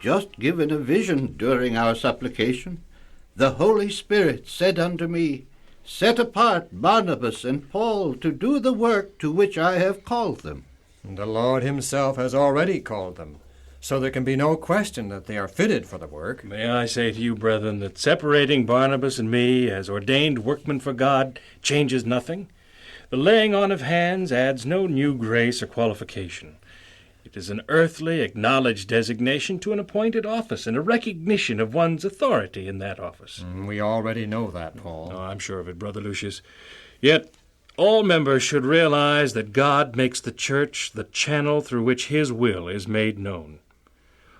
just given a vision during our supplication. The Holy Spirit said unto me, Set apart Barnabas and Paul to do the work to which I have called them. And the Lord himself has already called them, so there can be no question that they are fitted for the work. May I say to you, brethren, that separating Barnabas and me as ordained workmen for God changes nothing. The laying on of hands adds no new grace or qualification. It is an earthly, acknowledged designation to an appointed office and a recognition of one's authority in that office. We already know that, Paul. Oh, I'm sure of it, Brother Lucius. Yet all members should realize that God makes the church the channel through which his will is made known.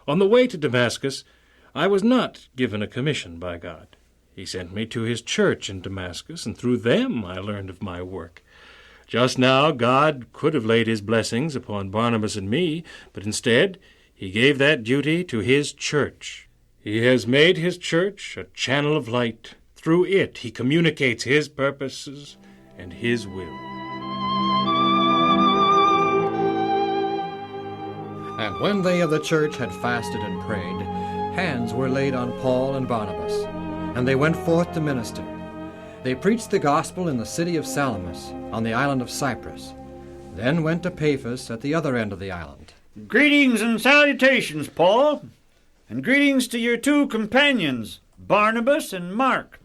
On the way to Damascus, I was not given a commission by God. He sent me to his church in Damascus, and through them I learned of my work. Just now, God could have laid his blessings upon Barnabas and me, but instead, he gave that duty to his church. He has made his church a channel of light. Through it, he communicates his purposes and his will. And when they of the church had fasted and prayed, hands were laid on Paul and Barnabas, and they went forth to minister. They preached the gospel in the city of Salamis, on the island of Cyprus, then went to Paphos at the other end of the island. Greetings and salutations, Paul, and greetings to your two companions, Barnabas and Mark.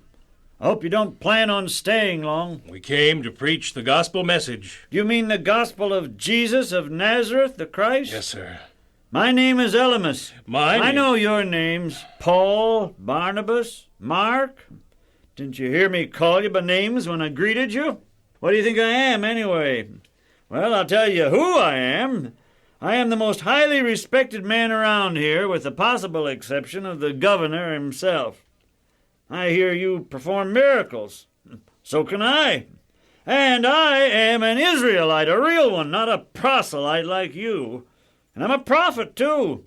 I hope you don't plan on staying long. We came to preach the gospel message. Do you mean the gospel of Jesus of Nazareth, the Christ? Yes, sir. My name is Elymas. Mine I is- know your names, Paul, Barnabas, Mark. Didn't you hear me call you by names when I greeted you? What do you think I am, anyway? Well, I'll tell you who I am. I am the most highly respected man around here, with the possible exception of the governor himself. I hear you perform miracles. So can I. And I am an Israelite, a real one, not a proselyte like you. And I'm a prophet, too.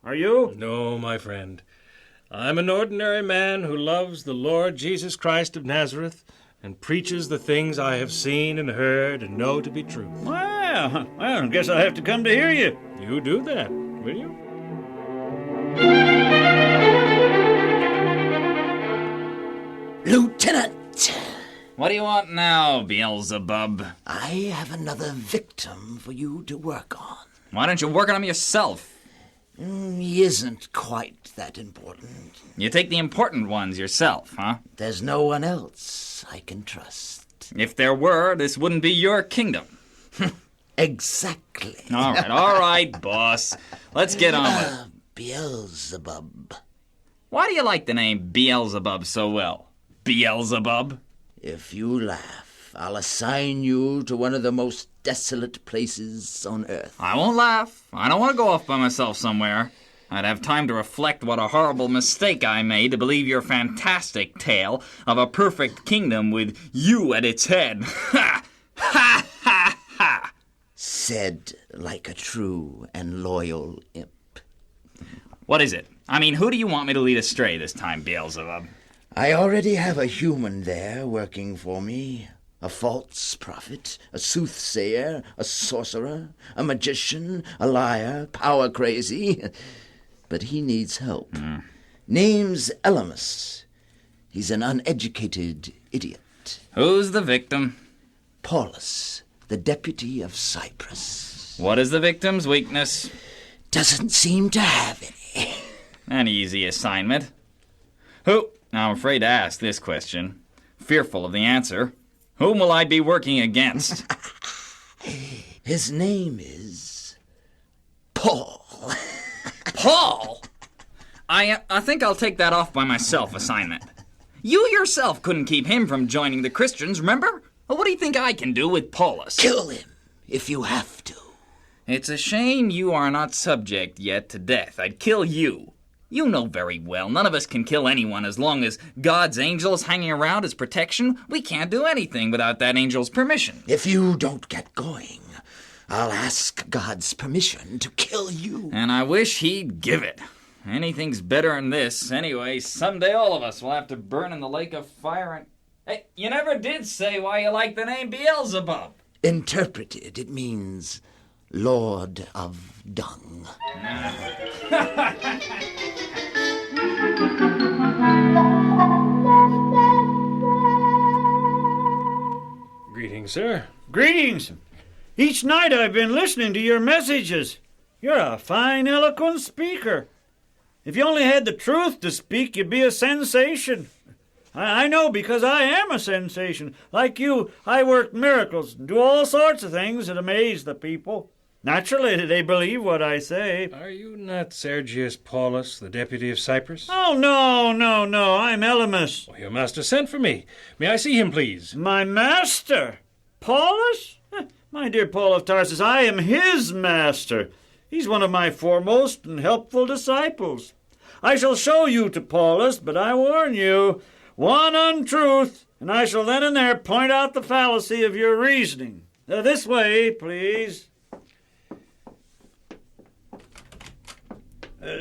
Are you? No, my friend. I'm an ordinary man who loves the Lord Jesus Christ of Nazareth and preaches the things I have seen and heard and know to be true. Well, I guess I'll have to come to hear you. You do that, will you? Lieutenant! What do you want now, Beelzebub? I have another victim for you to work on. Why don't you work on him yourself? He isn't quite that important. You take the important ones yourself, huh? There's no one else I can trust. If there were, this wouldn't be your kingdom. Exactly. All right, boss. Let's get on with it. Beelzebub. Why do you like the name Beelzebub so well? Beelzebub? If you laugh, I'll assign you to one of the most desolate places on earth. I won't laugh. I don't want to go off by myself somewhere. I'd have time to reflect what a horrible mistake I made to believe your fantastic tale of a perfect kingdom with you at its head. Ha! Ha! Ha! Ha! Said like a true and loyal imp. What is it? I mean, who do you want me to lead astray this time, Beelzebub? I already have a human there working for me. A false prophet, a soothsayer, a sorcerer, a magician, a liar, power-crazy. But he needs help. Name's Elymas. He's an uneducated idiot. Who's the victim? Paulus, the deputy of Cyprus. What is the victim's weakness? Doesn't seem to have any. An easy assignment. Who? Now, I'm afraid to ask this question. Fearful of the answer. Whom will I be working against? His name is Paul. Paul? I think I'll take that off by myself assignment. You yourself couldn't keep him from joining the Christians, remember? Well, what do you think I can do with Paulus? Kill him if you have to. It's a shame you are not subject yet to death. I'd kill you. You know very well, none of us can kill anyone as long as God's angel is hanging around as protection. We can't do anything without that angel's permission. If you don't get going, I'll ask God's permission to kill you. And I wish he'd give it. Anything's better than this. Anyway, someday all of us will have to burn in the lake of fire and... Hey, you never did say why you like the name Beelzebub. Interpreted, it means Lord of Dung. Greetings, sir. Greetings. Each night I've been listening to your messages. You're a fine, eloquent speaker. If you only had the truth to speak, you'd be a sensation. I know, because I am a sensation. Like you, I work miracles and do all sorts of things that amaze the people. Naturally, they believe what I say. Are you not Sergius Paulus, the deputy of Cyprus? Oh, no, I'm Elymas. Well, your master sent for me. May I see him, please? My master? Paulus? My dear Paul of Tarsus, I am his master. He's one of my foremost and helpful disciples. I shall show you to Paulus, but I warn you, one untruth, and I shall then and there point out the fallacy of your reasoning. This way, please.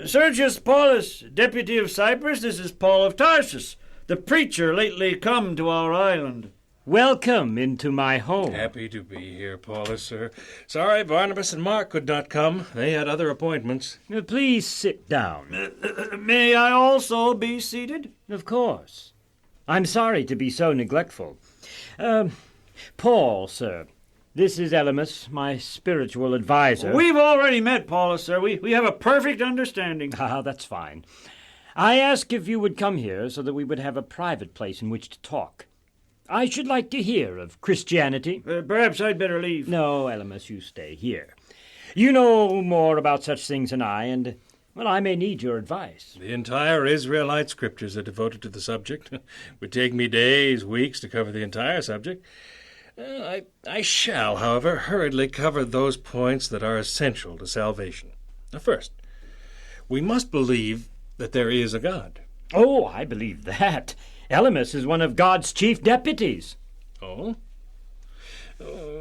Sergius Paulus, deputy of Cyprus, this is Paul of Tarsus, the preacher lately come to our island. Welcome into my home. Happy to be here, Paulus, sir. Sorry Barnabas and Mark could not come. They had other appointments. Please sit down. May I also be seated? Of course. I'm sorry to be so neglectful. Paul, sir. This is Elymas, my spiritual advisor. We've already met, Paulus, sir. We have a perfect understanding. Ah, that's fine. I asked if you would come here so that we would have a private place in which to talk. I should like to hear of Christianity. Perhaps I'd better leave. No, Elymas, you stay here. You know more about such things than I, and, well, I may need your advice. The entire Israelite scriptures are devoted to the subject. It would take me days, weeks to cover the entire subject. I shall, however, hurriedly cover those points that are essential to salvation. First, we must believe that there is a God. Oh, I believe that. Elymas is one of God's chief deputies. Oh?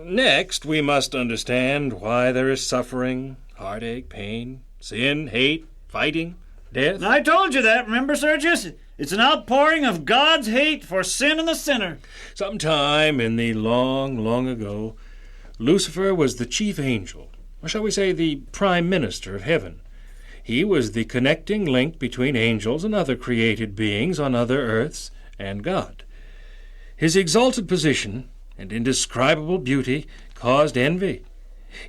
Next, we must understand why there is suffering, heartache, pain, sin, hate, fighting, death. I told you that, remember, Sergius? It's an outpouring of God's hate for sin and the sinner. Sometime in the long ago, Lucifer was the chief angel, or shall we say the prime minister of heaven. He was the connecting link between angels and other created beings on other earths and God. His exalted position and indescribable beauty caused envy.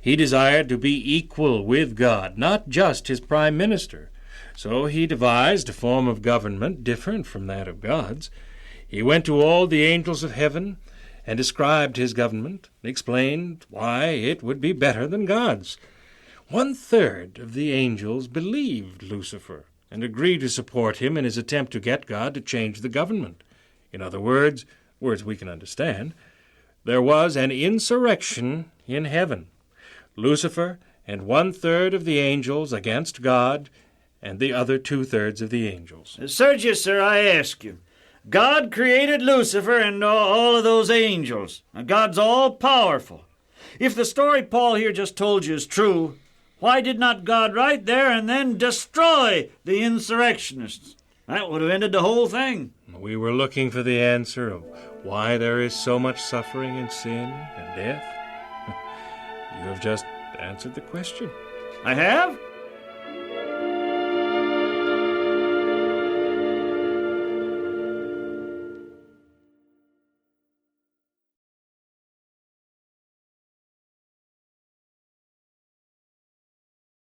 He desired to be equal with God, not just his prime minister. So he devised a form of government different from that of God's. He went to all the angels of heaven and described his government, explained why it would be better than God's. 1/3 of the angels believed Lucifer and agreed to support him in his attempt to get God to change the government. In other words we can understand, there was an insurrection in heaven. Lucifer and 1/3 of the angels against God, and the other 2/3 of the angels. Sergius, sir, I ask you, God created Lucifer and all of those angels. God's all-powerful. If the story Paul here just told you is true, why did not God right there and then destroy the insurrectionists? That would have ended the whole thing. We were looking for the answer of why there is so much suffering and sin and death. You have just answered the question. I have?